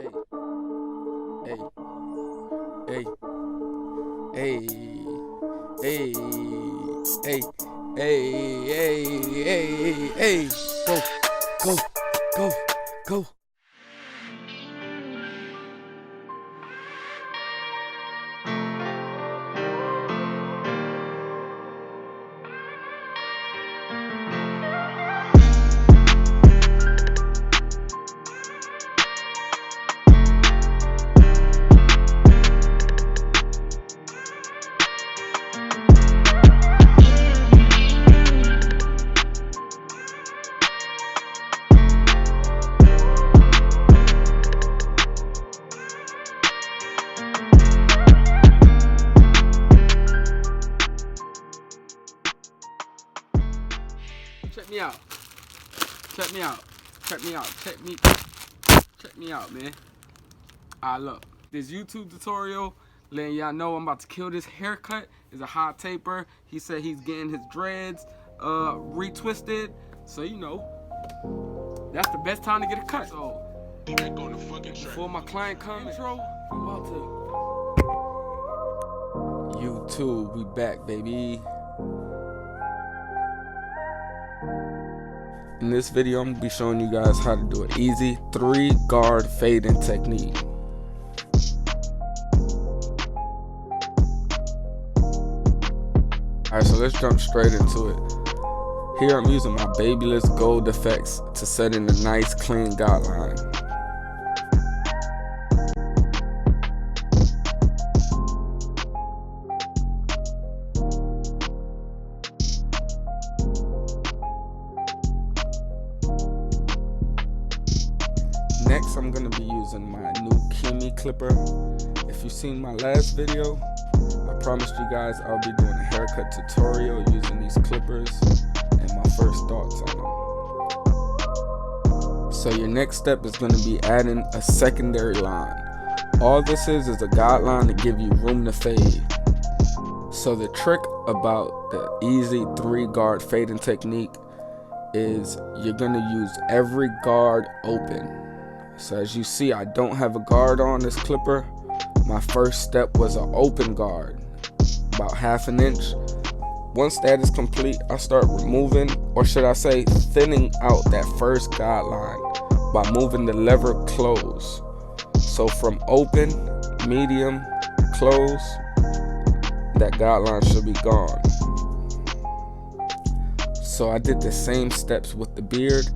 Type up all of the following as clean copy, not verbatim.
Hey, hey, hey, hey, hey, hey, hey, hey, hey, go, go, go, go. Check me out. Check me out. Check me out. Check me out, man. Look. This YouTube tutorial letting y'all know I'm about to kill this haircut. Is a hot taper. He said he's getting his dreads retwisted. So you know, that's the best time to get a cut. So before my client comes, intro, I'm about to YouTube, we back, baby. In this video, I'm gonna be showing you guys how to do an easy 3-guard fade-in technique. Alright, so let's jump straight into it. Here I'm using my Babyliss Gold Effects to set in a nice clean guideline. Next, I'm going to be using my new Kimi clipper. If you've seen my last video, I promised you guys I'll be doing a haircut tutorial using these clippers and my first thoughts on them. So your next step is going to be adding a secondary line. All this is a guideline to give you room to fade. So the trick about the easy 3-guard fading technique is you're going to use every guard open. So as you see, I don't have a guard on this clipper. My first step was an open guard, about 1/2 inch. Once that is complete, I start removing, or should I say thinning out that first guideline by moving the lever close. So from open, medium, close, that guideline should be gone. So I did the same steps with the beard.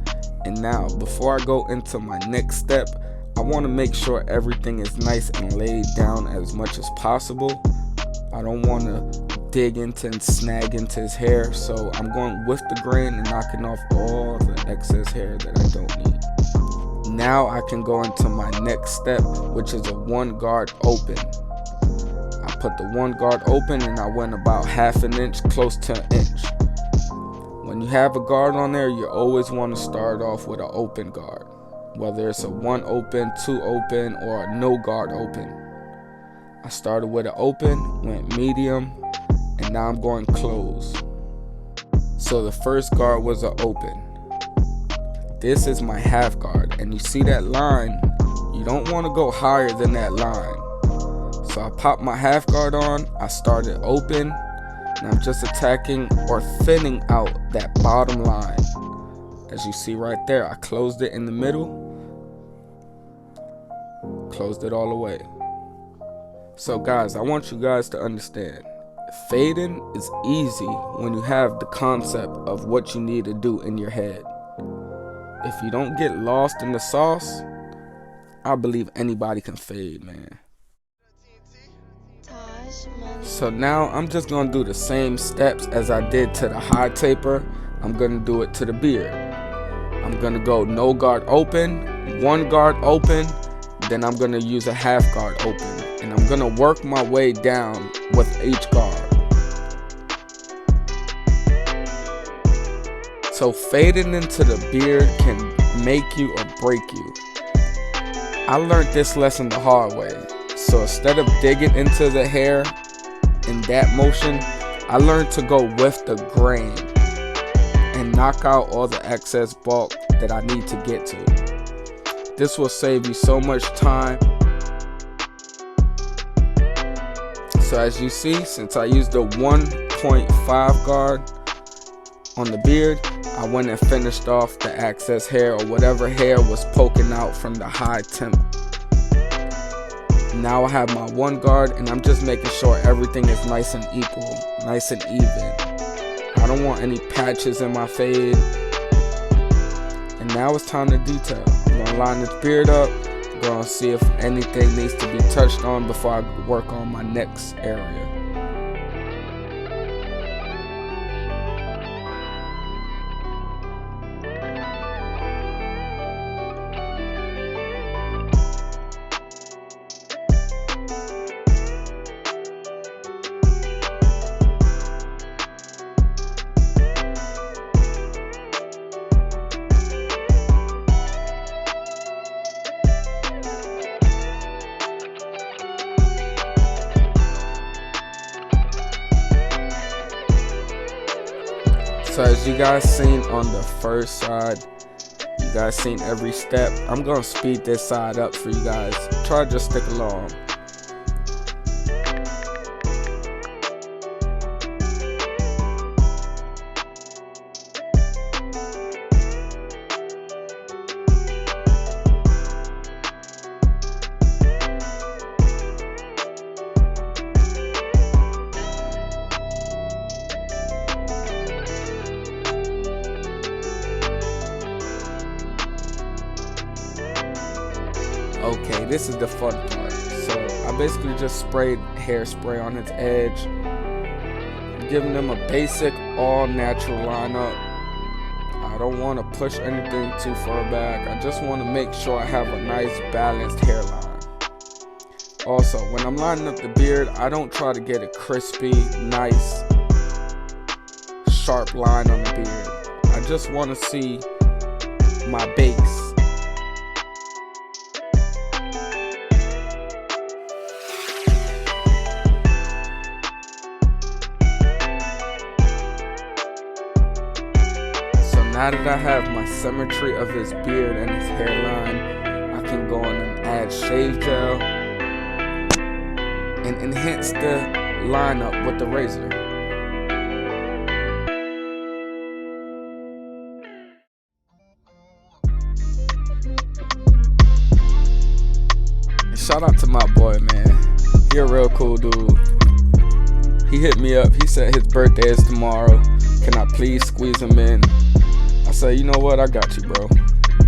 And now, before I go into my next step, I want to make sure everything is nice and laid down as much as possible. I don't want to dig into and snag into his hair, so I'm going with the grain and knocking off all the excess hair that I don't need. Now I can go into my next step, which is a 1-guard open. I put the 1-guard open and I went about 1/2 inch, close to 1 inch. When you have a guard on there, you always want to start off with an open guard. Whether it's a 1 open, 2 open, or a no guard open. I started with an open, went medium, and now I'm going close. So the first guard was an open. This is my 1/2 guard, and you see that line, you don't want to go higher than that line. So I popped my 1/2 guard on, I started open, and I'm just attacking or thinning out that bottom line. As you see right there, I closed it in the middle, closed it all the way. So guys, I want you guys to understand, fading is easy when you have the concept of what you need to do in your head. If you don't get lost in the sauce, I believe anybody can fade, man. So now I'm just going to do the same steps as I did to the high taper. I'm going to do it to the beard. I'm going to go no guard open, 1 guard open, then I'm going to use a 1/2 guard open. And I'm going to work my way down with each guard. So fading into the beard can make you or break you. I learned this lesson the hard way. So instead of digging into the hair in that motion, I learned to go with the grain and knock out all the excess bulk that I need to get to. This will save you so much time. So as you see, since I used the 1.5 guard on the beard, I went and finished off the excess hair or whatever hair was poking out from the high temp. Now I have my 1 guard, and I'm just making sure everything is nice and equal, nice and even. I don't want any patches in my fade. And now it's time to detail. I'm gonna line this beard up. I'm gonna see if anything needs to be touched on before I work on my next area. So as you guys seen on the first side, you guys seen every step. I'm gonna speed this side up for you guys. Try to just stick along. Okay, this is the fun part. So I basically just sprayed hairspray on its edge, giving them a basic all natural lineup. I don't want to push anything too far back. I just want to make sure I have a nice balanced hairline. Also, when I'm lining up the beard, I don't try to get a crispy, nice, sharp line on the beard. I just want to see my base. Now that I have my symmetry of his beard and his hairline, I can go in and add shave gel and enhance the lineup with the razor. Shout out to my boy, man. He a real cool dude. He hit me up. He said his birthday is tomorrow. Can I please squeeze him in? I said, you know what, I got you, bro.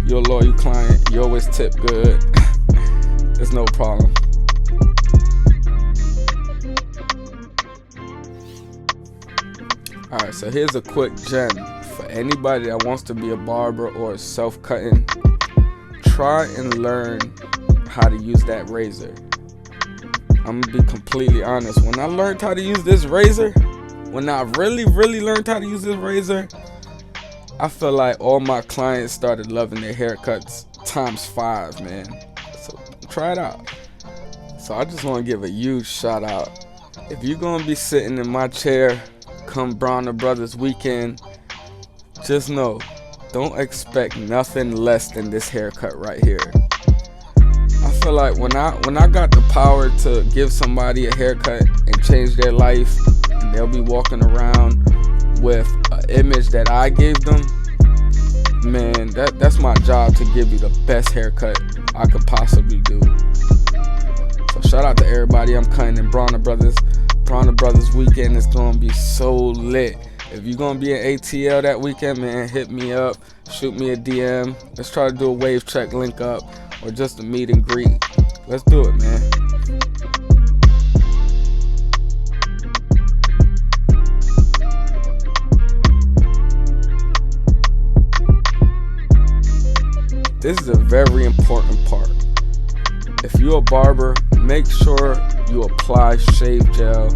You're a loyal client. You always tip good. There's no problem. Alright, so here's a quick gem for anybody that wants to be a barber or self-cutting. Try and learn how to use that razor. I'm gonna be completely honest. When I learned how to use this razor, when I really learned how to use this razor, I feel like all my clients started loving their haircuts ×5, man. So try it out. So I just want to give a huge shout out. If you're going to be sitting in my chair come Barber Brothers weekend, just know, don't expect nothing less than this haircut right here. I feel like when I got the power to give somebody a haircut and change their life, and they'll be walking around with an image that I gave them, man, that's my job, to give you the best haircut I could possibly do. So shout out to everybody I'm cutting in Barber Brothers. Barber Brothers weekend is gonna be so lit. If you're gonna be in ATL that weekend, man, hit me up, shoot me a DM. Let's try to do a wave check link up, or just a meet and greet. Let's do it, man. This is a very important part. If you're a barber, make sure you apply shave gel,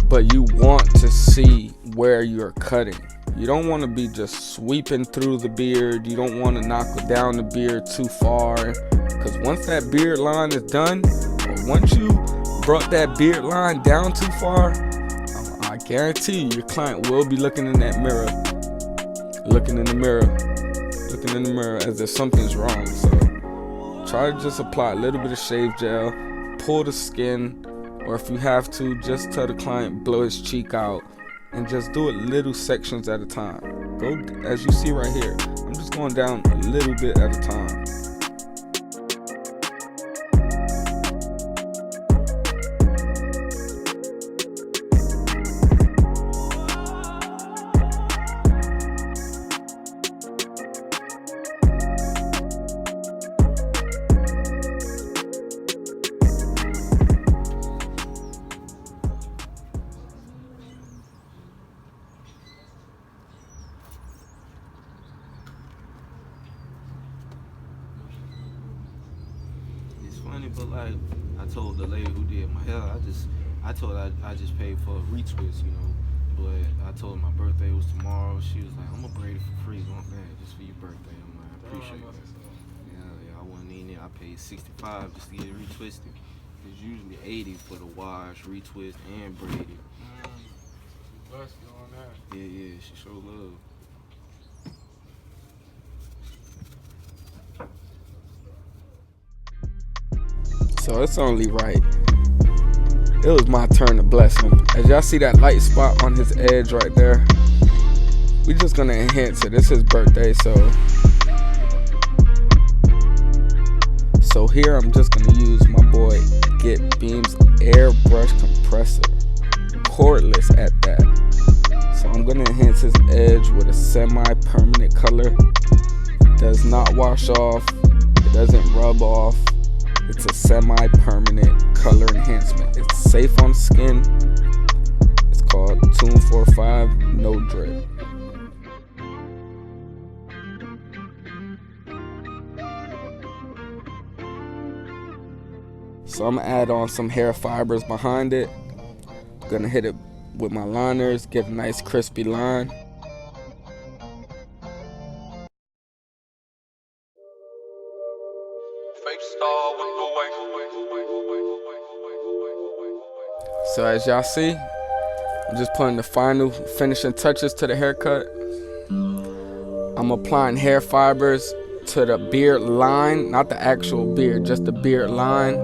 but you want to see where you're cutting. You don't want to be just sweeping through the beard. You don't want to knock down the beard too far, because once that beard line is done, or once you brought that beard line down too far, I guarantee you, your client will be looking in that mirror, looking in the mirror as if something's wrong. So try to just apply a little bit of shave gel, pull the skin, or if you have to, just tell the client blow his cheek out, and just do it little sections at a time. Go, as you see right here, I'm just going down a little bit at a time. Funny, but like I told the lady who did my hair, I told her I just paid for a retwist, you know. But I told her my birthday was tomorrow. She was like, I'm gonna braid it for free, just for your birthday. I'm like, I appreciate it. Yeah, I wasn't in it. I paid $65 just to get it retwisted. It's usually $80 for the wash, retwist, and braided. She blessed you on that. Yeah, she showed love. So it's only right. It was my turn to bless him. As y'all see that light spot on his edge right there, we just gonna enhance it. It's his birthday, so here I'm just gonna use my boy Get Beam's airbrush compressor, cordless at that. So I'm gonna enhance his edge with a semi-permanent color. Does not wash off. It doesn't rub off. It's a semi-permanent color enhancement. It's safe on skin. It's called Tune 45 No Drip. So I'm gonna add on some hair fibers behind it. Gonna hit it with my liners, get a nice crispy line. So as y'all see, I'm just putting the final finishing touches to the haircut. I'm applying hair fibers to the beard line, not the actual beard, just the beard line.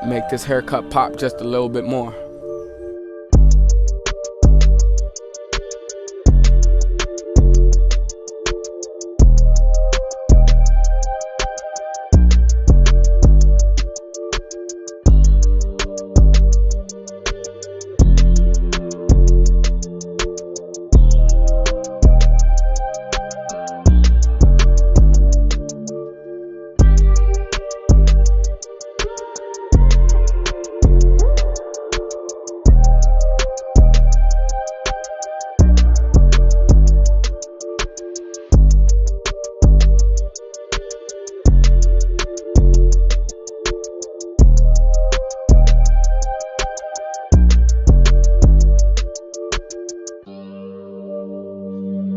Make this haircut pop just a little bit more.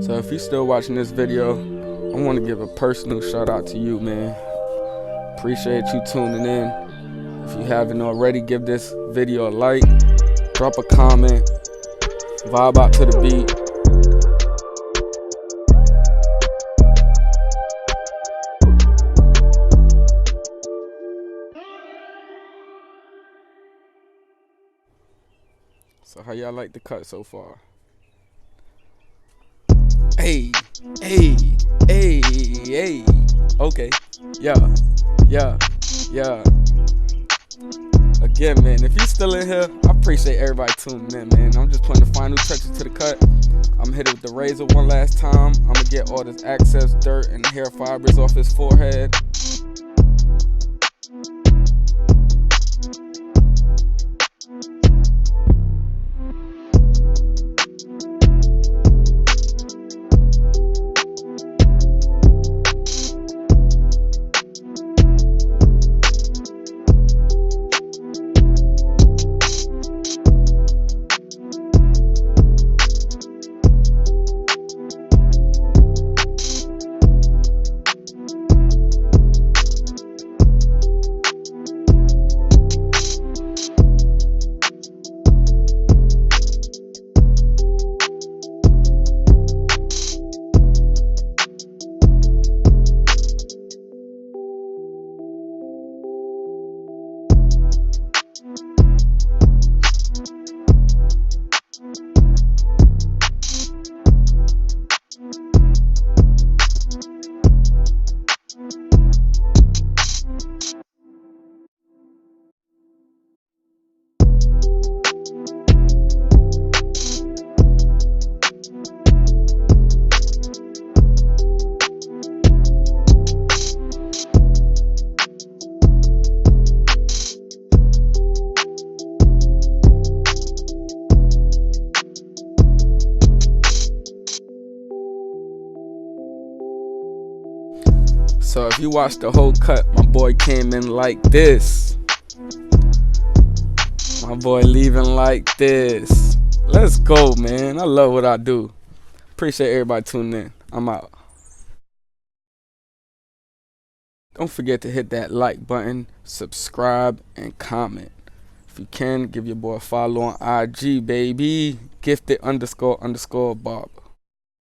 So if you're still watching this video, I want to give a personal shout out to you, man. Appreciate you tuning in. If you haven't already, give this video a like, drop a comment, vibe out to the beat. So how y'all like the cut so far? Hey. Okay. Yeah. Again, man, if you're still in here, I appreciate everybody tuning in, man. I'm just putting the final touches to the cut. I'm gonna hit it with the razor one last time. I'm gonna get all this excess dirt and hair fibers off his forehead. you watch the whole cut, my boy came in like this. My boy leaving like this. Let's go, man. I love what I do. Appreciate everybody tuning in. I'm out. Don't forget to hit that like button, subscribe, and comment. If you can, give your boy a follow on IG, baby. Gifted __Barber.